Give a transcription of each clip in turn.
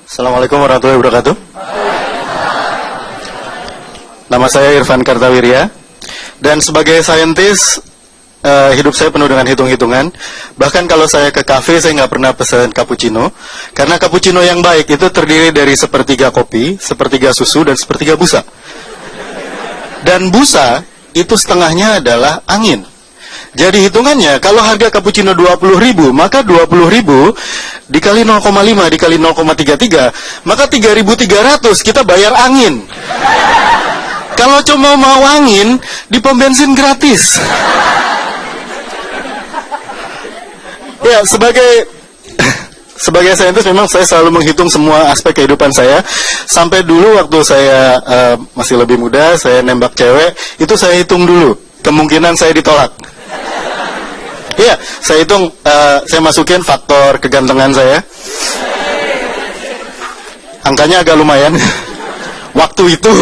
Assalamualaikum warahmatullahi wabarakatuh. Nama saya Irfan Kartawirya, dan sebagai saintis, hidup saya penuh dengan hitung-hitungan. Bahkan kalau saya ke kafe, saya nggak pernah pesan cappuccino, karena cappuccino yang baik itu terdiri dari sepertiga kopi, sepertiga susu, dan sepertiga busa. Dan busa itu setengahnya adalah angin. Jadi hitungannya, kalau harga cappuccino 20.000, maka 20.000 dikali 0,5 dikali 0,33, maka 3.300 kita bayar angin. Kalau cuma mau angin, di pom bensin gratis. Ya, sebagai saintis memang saya selalu menghitung semua aspek kehidupan saya. Sampai dulu waktu saya masih lebih muda, saya nembak cewek, itu saya hitung dulu kemungkinan saya ditolak. Iya, saya hitung, saya masukin faktor kegantengan saya. Angkanya agak lumayan. Waktu itu.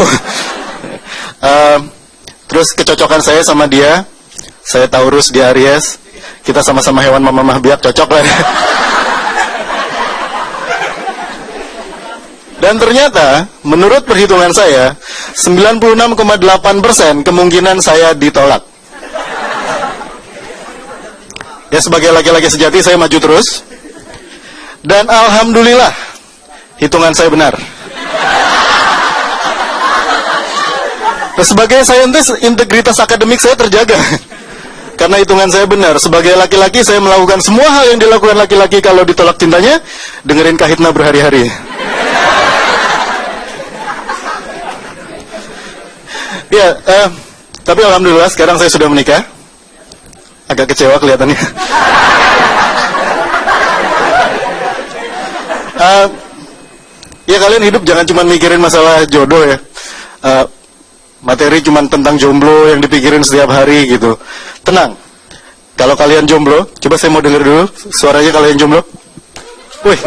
Terus kecocokan saya sama dia. Saya Taurus, dia Aries. Kita sama-sama hewan mamah biak, cocok lah. Dan ternyata, menurut perhitungan saya, 96,8% kemungkinan saya ditolak. Ya, sebagai laki-laki sejati saya maju terus. Dan alhamdulillah hitungan saya benar. Nah, sebagai saintis, integritas akademik saya terjaga. Karena hitungan saya benar. Sebagai laki-laki saya melakukan semua hal yang dilakukan laki-laki kalau ditolak cintanya. Dengerin Kahitna berhari-hari. Ya, tapi alhamdulillah sekarang saya sudah menikah. Agak kecewa kelihatannya. Ya, kalian hidup jangan cuma mikirin masalah jodoh ya. Materi cuma tentang jomblo yang dipikirin setiap hari gitu. Tenang. Kalau kalian jomblo, coba saya mau denger dulu suaranya kalian jomblo. Wih,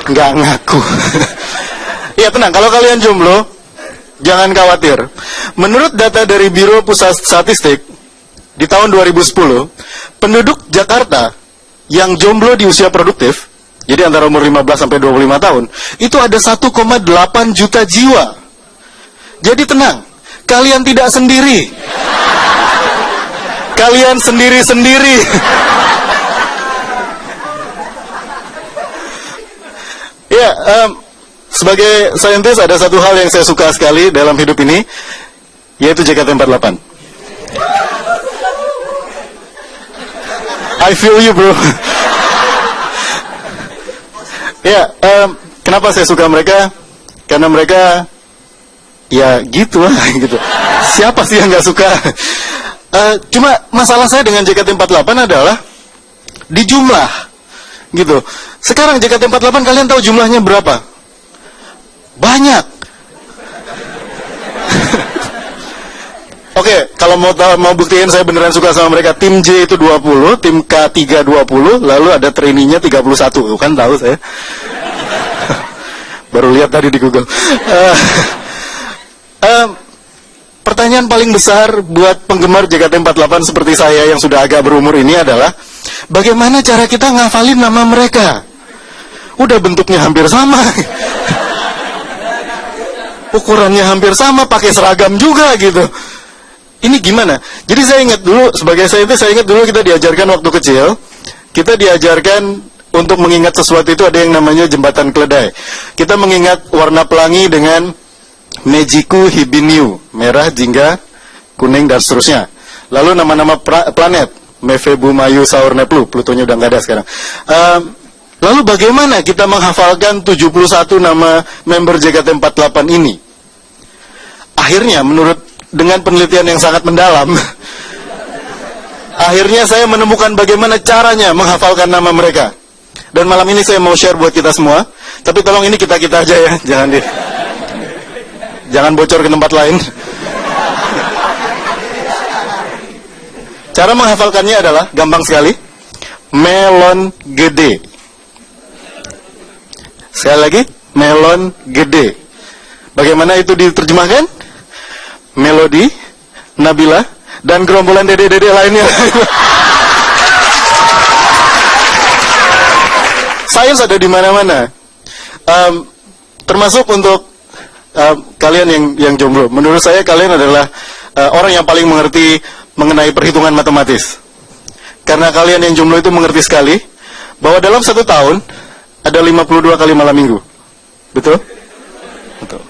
enggak ngaku. Iya, tenang. Kalau kalian jomblo, jangan khawatir. Menurut data dari Biro Pusat Statistik, di tahun 2010, penduduk Jakarta yang jomblo di usia produktif, jadi antara umur 15 sampai 25 tahun, itu ada 1,8 juta jiwa. Jadi tenang, kalian tidak sendiri. Kalian sendiri-sendiri. Ya, sebagai saintis ada satu hal yang saya suka sekali dalam hidup ini, yaitu JKT48. I feel you, bro. Ya, kenapa saya suka mereka? Karena mereka, ya gitu lah, gitu. Siapa sih yang nggak suka? Cuma masalah saya dengan JKT48 adalah di jumlah, gitu. Sekarang JKT48 kalian tahu jumlahnya berapa? Banyak. Oke, kalau mau buktiin saya beneran suka sama mereka, tim J itu 20, tim K3 20, lalu ada trainee-nya 31, kan tahu saya. Baru lihat tadi di Google. Pertanyaan paling besar buat penggemar JKT48 seperti saya yang sudah agak berumur ini adalah, bagaimana cara kita ngafalin nama mereka? Udah bentuknya hampir sama. Ukurannya hampir sama, pakai seragam juga gitu. Ini gimana? Jadi saya ingat dulu, sebagai saintis, saya ingat dulu kita diajarkan waktu kecil, kita diajarkan untuk mengingat sesuatu itu ada yang namanya jembatan keledai. Kita mengingat warna pelangi dengan Mejiku Hibiniu, merah, jingga, kuning, dan seterusnya. Lalu nama-nama planet, Mefebu, Mayu, Saur, Neplu, Plutonya udah nggak ada sekarang. Lalu bagaimana kita menghafalkan 71 nama member JKT48 ini? Akhirnya, dengan penelitian yang sangat mendalam, akhirnya saya menemukan bagaimana caranya menghafalkan nama mereka. Dan malam ini saya mau share buat kita semua. Tapi tolong ini kita-kita aja ya, jangan bocor ke tempat lain. Cara menghafalkannya adalah gampang sekali. Melon gede. Sekali lagi, melon gede. Bagaimana itu diterjemahkan? Melody, Nabila, dan gerombolan dede-dede lainnya. sains ada di mana-mana. Termasuk untuk kalian yang jomblo. Menurut saya kalian adalah orang yang paling mengerti mengenai perhitungan matematis. Karena kalian yang jomblo itu mengerti sekali bahwa dalam 1 tahun ada 52 kali malam minggu. Betul? Betul.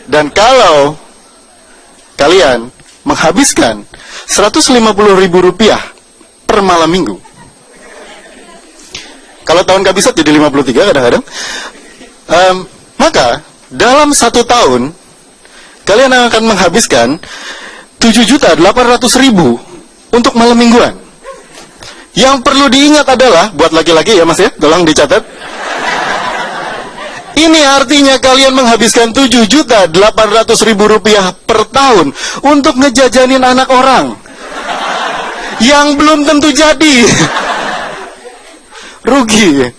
Dan kalau kalian menghabiskan Rp150.000 per malam minggu, kalau tahun kehabisan jadi 53 kadang-kadang, maka dalam 1 tahun kalian akan menghabiskan 7.800.000 untuk malam mingguan. Yang perlu diingat adalah, buat laki-laki ya mas ya, tolong dicatat. Ini artinya kalian menghabiskan Rp7.800.000 per tahun untuk ngejajanin anak orang yang belum tentu jadi. Rugi.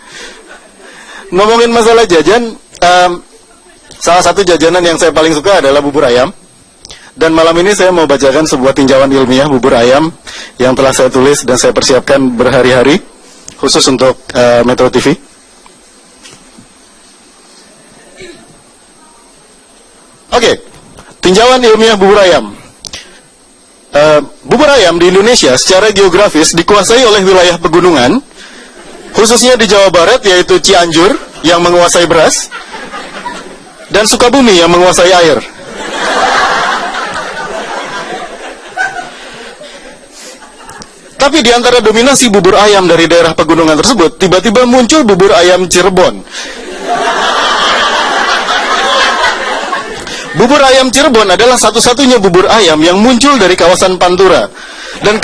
Ngomongin masalah jajan, salah satu jajanan yang saya paling suka adalah bubur ayam. Dan malam ini saya mau bacakan sebuah tinjauan ilmiah bubur ayam yang telah saya tulis dan saya persiapkan berhari-hari khusus untuk Metro TV. Oke, tinjauan ilmiah bubur ayam. Bubur ayam di Indonesia secara geografis dikuasai oleh wilayah pegunungan, khususnya di Jawa Barat yaitu Cianjur yang menguasai beras, dan Sukabumi yang menguasai air. Tapi di antara dominasi bubur ayam dari daerah pegunungan tersebut, tiba-tiba muncul bubur ayam Cirebon. Bubur ayam Cirebon adalah satu-satunya bubur ayam yang muncul dari kawasan Pantura. Dan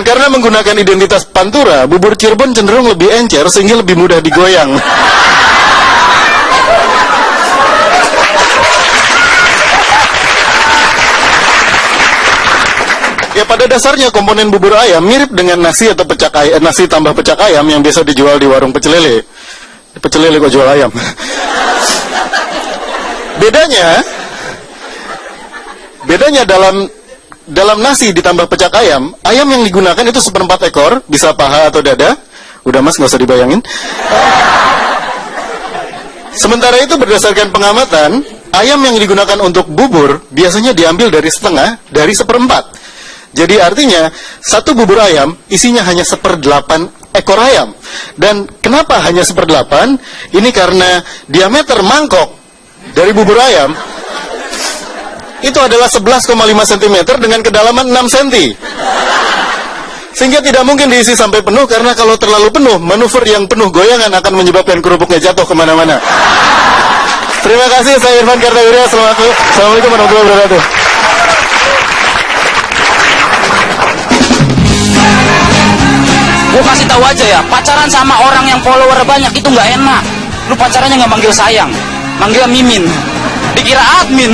karena menggunakan identitas Pantura, bubur Cirebon cenderung lebih encer sehingga lebih mudah digoyang. Ya pada dasarnya komponen bubur ayam mirip dengan nasi atau pecak ayam, nasi tambah pecak ayam yang biasa dijual di warung pecel lele. Pecel lele kok jual ayam. Bedanya dalam nasi ditambah pecak ayam yang digunakan itu 1/4 ekor, bisa paha atau dada. Udah mas, nggak usah dibayangin. Sementara itu berdasarkan pengamatan, ayam yang digunakan untuk bubur biasanya diambil dari setengah dari 1/4. Jadi artinya satu bubur ayam isinya hanya 1/8 ekor ayam. Dan kenapa hanya 1/8? Ini karena diameter mangkok dari bubur ayam itu adalah 11,5 cm dengan kedalaman 6 cm. Sehingga tidak mungkin diisi sampai penuh, karena kalau terlalu penuh, manuver yang penuh goyangan akan menyebabkan kerupuknya jatuh kemana-mana. Terima kasih, saya Irfan Kartawirya. Assalamualaikum warahmatullahi wabarakatuh. Gue kasih tahu aja ya, pacaran sama orang yang follower banyak itu nggak enak. Lu pacarannya nggak manggil sayang, manggil mimin, dikira admin.